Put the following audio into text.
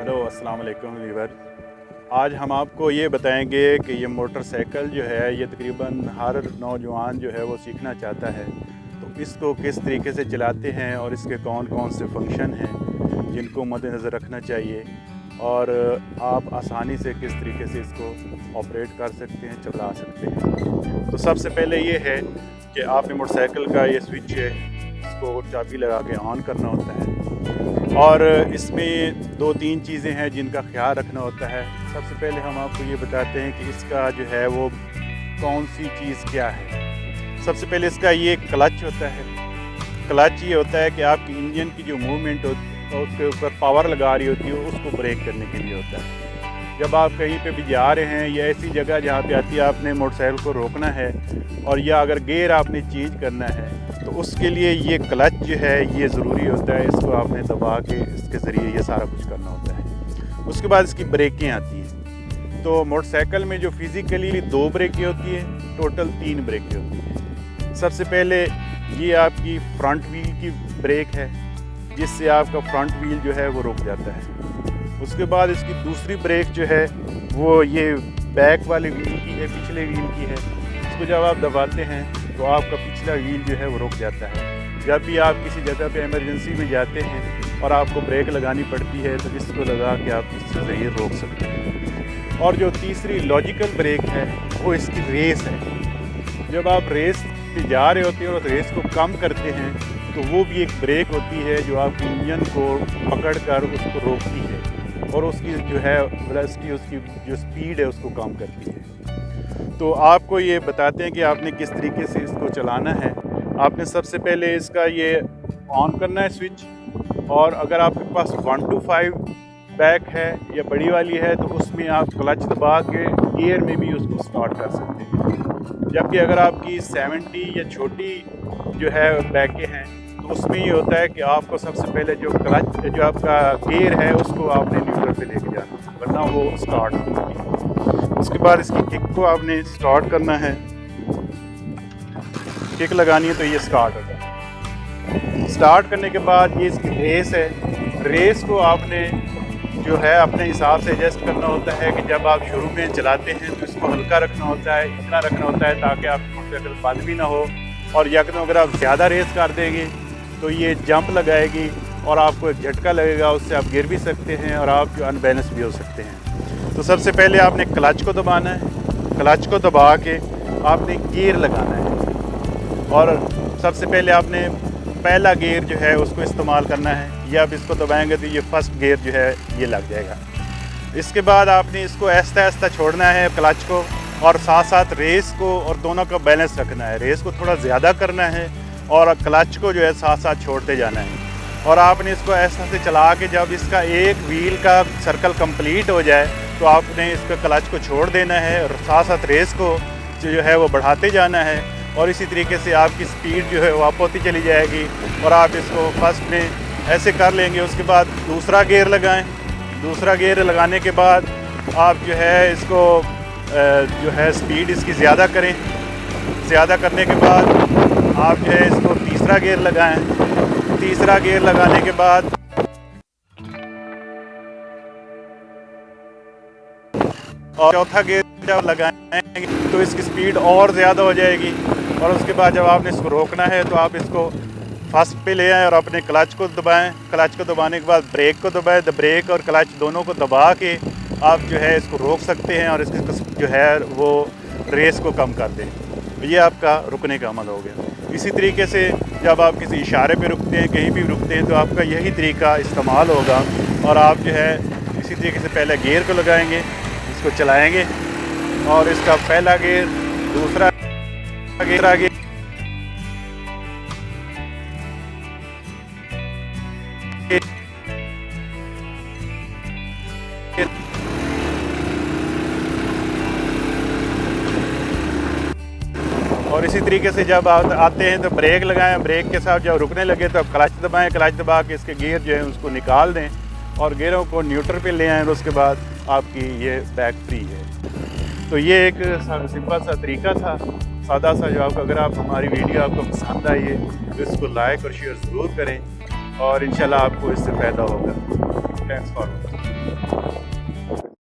Hello अस्सलाम वालेकुम viewer. आज हम आपको ये बताएंगे कि ये मोटरसाइकिल जो है ये तकरीबन हर नौजवान जो है वो सीखना चाहता है, तो इसको किस तरीके से चलाते हैं और इसके कौन कौन से फंक्शन हैं जिनको मद्देनज़र रखना चाहिए और आप आसानी से किस तरीके से इसको ऑपरेट कर सकते हैं, चला सकते हैं। तो सबसे पहले ये है कि आपने मोटरसाइकिल का ये स्विच है, इसको चाबी लगा के ऑन करना होता है और इसमें 2-3 चीज़ें हैं जिनका ख्याल रखना होता है। सबसे पहले हम आपको ये बताते हैं कि इसका जो है वो कौन सी चीज़ क्या है। सबसे पहले इसका ये क्लच होता है। क्लच ये होता है कि आपकी इंजन की जो मूवमेंट होती है उसके ऊपर पावर लगा रही होती है, उसको ब्रेक करने के लिए होता है। जब आप कहीं पे भी जा रहे हैं या ऐसी जगह जहाँ पे आती है आपने मोटरसाइकिल को रोकना है और या अगर गियर आपने चेंज करना है तो उसके लिए ये क्लच जो है ये ज़रूरी होता है। इसको आपने दबा के इसके ज़रिए ये सारा कुछ करना होता है। उसके बाद इसकी ब्रेकें आती हैं। तो मोटरसाइकिल में जो फिज़िकली 2 ब्रेकें होती हैं, टोटल 3 ब्रेकें होती हैं। सबसे पहले ये आपकी फ्रंट व्हील की ब्रेक है जिससे आपका फ्रंट व्हील जो है वो रुक जाता है। उसके बाद इसकी दूसरी ब्रेक जो है वो ये बैक वाले व्हील की है, पिछले व्हील की है। इसको जब आप दबाते हैं तो आपका पिछला व्हील जो है वो रुक जाता है। जब भी आप किसी जगह पे इमरजेंसी में जाते हैं और आपको ब्रेक लगानी पड़ती है तो इसको लगा के आप इसके ज़रिए रोक सकते हैं। और जो तीसरी लॉजिकल ब्रेक है वो इसकी रेस है। जब आप रेस पे जा रहे होते हैं और रेस को कम करते हैं तो वो भी एक ब्रेक होती है जो आपकी इंजन को पकड़ कर उसको रोकती है और उसकी जो है वेलोसिटी, उसकी जो स्पीड है उसको कम करती है। तो आपको ये बताते हैं कि आपने किस तरीके से इसको चलाना है। आपने सबसे पहले इसका ये ऑन करना है स्विच, और अगर आपके पास 1 to 5 बैक है या बड़ी वाली है तो उसमें आप क्लच दबा के गियर में भी उसको स्टार्ट कर सकते हैं। जबकि अगर आपकी 70 या छोटी जो है बैकें हैं तो उसमें ये होता है कि आपको सबसे पहले जो क्लच जो आपका गियर है उसको आपने न्यूट्रल पे लेके जाना है, वरना वो स्टार्ट नहीं होगी। उसके बाद इसकी किक को आपने स्टार्ट करना है। किक लगानी है तो ये स्टार्ट होगा। स्टार्ट करने के बाद ये इसकी रेस है। रेस को आपने जो है अपने हिसाब से एडजस्ट करना होता है कि जब आप शुरू में चलाते हैं तो इसको हल्का रखना होता है, इतना रखना होता है ताकि आपकी मोटरसाइकिल बंद भी ना हो। और यकदम अगर आप ज़्यादा रेस कर देंगे तो ये जंप लगाएगी और आपको एक झटका लगेगा, उससे आप गिर भी सकते हैं और आप जो अनबैलेंस भी हो सकते हैं। तो सबसे पहले आपने क्लच को दबाना है। क्लच को दबा के आपने गियर लगाना है और सबसे पहले आपने पहला गियर जो है उसको इस्तेमाल करना है। ये आप इसको दबाएंगे तो ये फर्स्ट गियर जो है ये लग जाएगा। इसके बाद आपने इसको आहिस्ता आहिस्ता छोड़ना है क्लच को, और साथ साथ रेस को और दोनों का बैलेंस रखना है। रेस को थोड़ा ज़्यादा करना है और क्लच को जो है साथ साथ छोड़ते जाना है। और आपने इसको ऐसा से चला के जब इसका एक व्हील का सर्कल कंप्लीट हो जाए तो आपने इसका क्लच को छोड़ देना है और साथ साथ रेस को जो है वो बढ़ाते जाना है। और इसी तरीके से आपकी स्पीड जो है वो अप होती चली जाएगी और आप इसको फर्स्ट में ऐसे कर लेंगे। उसके बाद दूसरा गियर लगाएं। दूसरा गियर लगाने के बाद आप जो है इसको जो है स्पीड इसकी ज़्यादा करें। ज़्यादा करने के बाद आप जो है इसको तीसरा गियर लगाएं। तीसरा गियर लगाने के बाद और चौथा गियर जब लगाएंगे तो इसकी स्पीड और ज़्यादा हो जाएगी। और उसके बाद जब आपने इसको रोकना है तो आप इसको फर्स्ट पे ले आएँ और अपने क्लच को दबाएं। क्लच को दबाने के बाद ब्रेक को दबाएं। ब्रेक और क्लच दोनों को दबा के आप जो है इसको रोक सकते हैं और इसकी जो है वो रेस को कम कर दें। ये आपका रुकने का अमल हो गया। इसी तरीके से जब आप किसी इशारे पे रुकते हैं, कहीं भी रुकते हैं, तो आपका यही तरीका इस्तेमाल होगा। और आप जो है इसी तरीके से पहले गियर को लगाएंगे, इसको चलाएंगे और इसका पहला गियर, दूसरा गियर आगे, और इसी तरीके से जब आते हैं तो ब्रेक लगाएं। ब्रेक के साथ जब रुकने लगे तो क्लच दबाएं। क्लच दबा के इसके गियर जो है उसको निकाल दें और गियरों को न्यूट्रल पे ले आएँ और उसके बाद आपकी ये बैक फ्री है। तो ये एक सिंपल सा तरीका था, सादा सा जवाब। अगर आप हमारी वीडियो आपको पसंद आई है तो इसको लाइक और शेयर ज़रूर करें और इंशाल्लाह आपको इससे फ़ायदा होगा। Thanks for